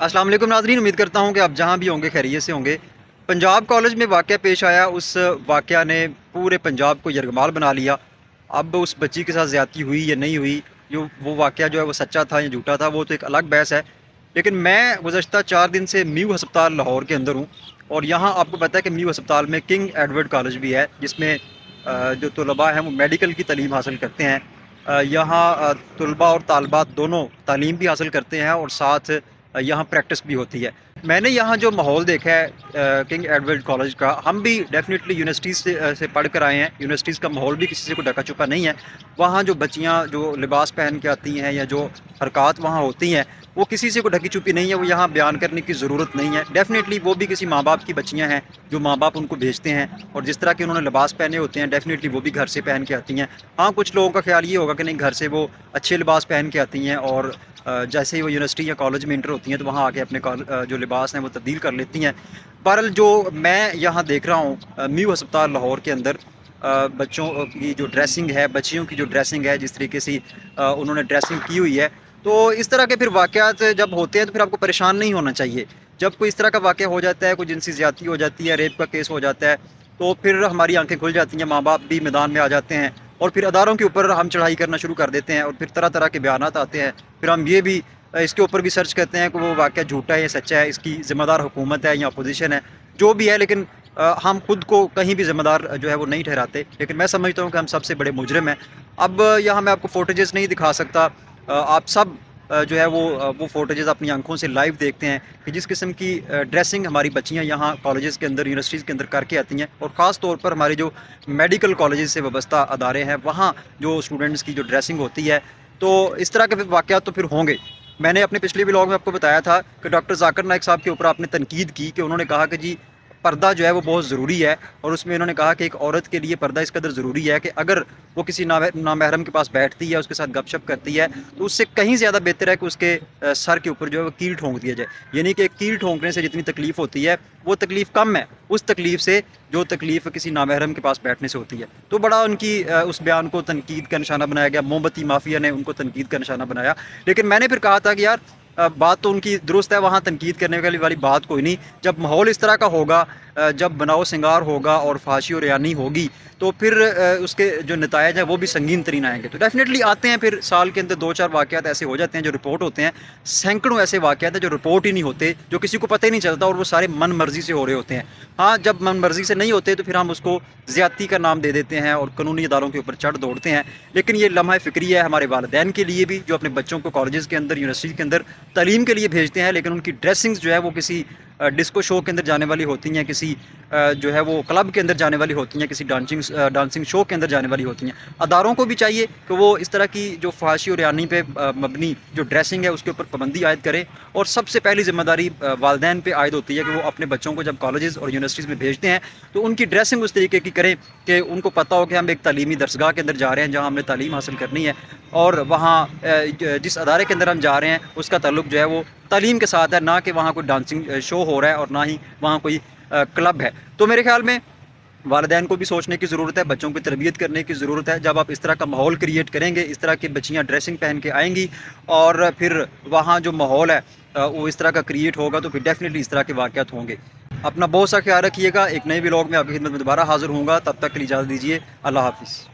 अस्सलाम वालेकुम नाज़रीन, उम्मीद करता हूँ कि आप जहाँ भी होंगे खैरियत से होंगे। पंजाब कॉलेज में वाक़या पेश आया, उस वाक़या ने पूरे पंजाब को यरगमाल बना लिया। अब उस बच्ची के साथ ज़्यादती हुई या नहीं हुई, जो वो वाक़या जो है वो सच्चा था या झूठा था, वो तो एक अलग बहस है। लेकिन मैं गुज़श्ता 4 दिन से म्यू हस्पताल लाहौर के अंदर हूँ, और यहाँ आपको पता है कि म्यू हस्पताल में किंग एडवर्ड कॉलेज भी है, जिसमें जो तलबा हैं वो मेडिकल की तालीम हासिल करते हैं। यहाँ तलबा और तालबात दोनों तालीम भी हासिल करते हैं, और साथ यहाँ प्रैक्टिस भी होती है। मैंने यहाँ जो माहौल देखा है किंग एडवर्ड कॉलेज का, हम भी डेफिनेटली यूनिवर्सिटीज़ से पढ़ कर आए हैं। यूनिवर्सिटीज़ का माहौल भी किसी से कोई ढका छुपा नहीं है। वहाँ जो बच्चियाँ जो लिबास पहन के आती हैं या जो हरकत वहाँ होती हैं, वो किसी से कोई ढकी छुपी नहीं है, वो यहाँ बयान करने की ज़रूरत नहीं है। डेफिनेटली वो भी किसी माँ बाप की बच्चियाँ हैं, जो माँ बाप उनको भेजते हैं, और जिस तरह के उन्होंने लिबास पहने होते हैं डेफिनेटली वो भी घर से पहन के आती हैं। हाँ, कुछ लोगों का ख्याल ये होगा कि नहीं, घर से वो अच्छे लिबास पहन के आती हैं, और जैसे ही वो यूनिवर्सिटी या कॉलेज में इंटर होती हैं तो वहाँ आके अपने जो लिबास हैं वो तब्दील कर लेती हैं। बहरहाल जो मैं यहाँ देख रहा हूँ म्यू हस्पताल लाहौर के अंदर, बच्चों की जो ड्रेसिंग है, बच्चियों की जो ड्रेसिंग है, जिस तरीके से उन्होंने ड्रेसिंग की हुई है, तो इस तरह के फिर वाक़यात जब होते हैं तो फिर आपको परेशान नहीं होना चाहिए। जब कोई इस तरह का वाक़या हो जाता है, कोई जिनसी ज़्यादती हो जाती है, रेप का केस हो जाता है, तो फिर हमारी आंखें खुल जाती हैं, माँ बाप भी मैदान में आ जाते हैं, और फिर अदारों के ऊपर हम चढ़ाई करना शुरू कर देते हैं, और फिर तरह तरह के बयानात आते हैं। फिर हम ये भी इसके ऊपर भी सर्च करते हैं कि वो वाक़या झूठा है या सच्चा है, इसकी ज़िम्मेदार हुकूमत है या अपोजिशन है, जो भी है। लेकिन हम खुद को कहीं भी ज़िम्मेदार जो है वो नहीं ठहराते, लेकिन मैं समझता हूँ कि हम सबसे बड़े मुजरिम हैं। अब यहाँ मैं आपको फुटेजेस नहीं दिखा सकता, आप सब जो है वो फुटेजेस अपनी आंखों से लाइव देखते हैं कि जिस किस्म की ड्रेसिंग हमारी बच्चियां यहाँ कॉलेजेस के अंदर, यूनिवर्सिटीज़ के अंदर करके आती हैं, और ख़ास तौर पर हमारे जो मेडिकल कॉलेजेस से वाबस्ता अदारे हैं, वहाँ जो स्टूडेंट्स की जो ड्रेसिंग होती है, तो इस तरह के वाक़यात तो फिर होंगे। मैंने अपने पिछले व्लॉग में आपको बताया था कि डॉक्टर ज़ाकिर नाइक साहब के ऊपर आपने तनकीद की कि उन्होंने कहा कि जी पर्दा जो है वो बहुत ज़रूरी है, और उसमें उन्होंने कहा कि एक औरत के लिए पर्दा इस कदर ज़रूरी है कि अगर वो किसी नामहरम के पास बैठती है, उसके साथ गपशप करती है, तो उससे कहीं ज़्यादा बेहतर है कि उसके सर के ऊपर जो है वो कील ठोंक दिया जाए। यानी कि कील ठोंकने से जितनी तकलीफ़ होती है वो तकलीफ़ कम है उस तकलीफ़ से जो तकलीफ़ किसी नामहरम के पास बैठने से होती है। तो बड़ा उनकी उस बयान को तनकीद का निशाना बनाया गया, मोमबत्ती माफिया ने उनको तनकीद का निशाना बनाया। लेकिन मैंने फिर कहा था कि यार बात तो उनकी दुरुस्त है, वहाँ तनकीद करने वाली बात कोई नहीं। जब माहौल इस तरह का होगा, जब बनाओ सिंगार होगा और फाशी और यानी होगी, तो फिर उसके जो नतायज हैं वो भी संगीन तरीन आएंगे। तो डेफिनेटली आते हैं, फिर साल के अंदर 2-4 वाक़यात ऐसे हो जाते हैं जो रिपोर्ट होते हैं। सैकड़ों ऐसे वाक़यात हैं जो रिपोर्ट ही नहीं होते, जो किसी को पता ही नहीं चलता, और वो सारे मन मर्ज़ी से हो रहे होते हैं। हाँ, जब मन मर्ज़ी से नहीं होते तो फिर हम उसको ज़्यादती का नाम दे देते हैं और कानूनी इदारों के ऊपर चढ़ दौड़ते हैं। लेकिन ये लम्हा फ़िक्री है हमारे वालिदैन के लिए भी, जो अपने बच्चों को कॉलेजेस के अंदर, यूनिवर्सिटी के अंदर तालीम के लिए भेजते हैं, लेकिन उनकी ड्रेसिंग्स जो है वो किसी डिस्को शो के अंदर जाने वाली होती हैं, किसी जो है वो क्लब के अंदर जाने वाली होती हैं, किसी डांसिंग शो के अंदर जाने वाली होती हैं। अदारों को भी चाहिए कि वो इस तरह की जो फाशी और यानी पे मबनी जो ड्रेसिंग है उसके ऊपर पाबंदी आयद करें, और सबसे पहली ज़िम्मेदारी वालिदैन पे आयद होती है कि वो अपने बच्चों को जब कॉलेजेस और यूनिवर्सिटीज़ में भेजते हैं तो उनकी ड्रेसिंग उस तरीके की करें कि उनको पता हो कि हम एक तालीमी दरसगाह के अंदर जा रहे हैं जहाँ हमने तालीम हासिल करनी है, और वहाँ जिस अदारे के अंदर हम जा रहे हैं उसका ताल्लुक जो है वो तालीम के साथ है, ना कि वहाँ कोई डांसिंग शो हो रहा है और ना ही वहाँ कोई क्लब है। तो मेरे ख्याल में वालिदैन को भी सोचने की ज़रूरत है, बच्चों की तरबियत करने की ज़रूरत है। जब आप इस तरह का माहौल क्रिएट करेंगे, इस तरह की बच्चियाँ ड्रेसिंग पहन के आएंगी, और फिर वहाँ जो माहौल है वो इस तरह का क्रिएट होगा, तो फिर डेफिनेटली इस तरह के वाक़यात होंगे। अपना बहुत सा ख्याल रखिएगा। एक नए व्लॉग में आपकी खिदमत में दोबारा हाज़िर होऊंगा, तब तक के लिए इजाज़त दीजिए। अल्लाह हाफ़िज़।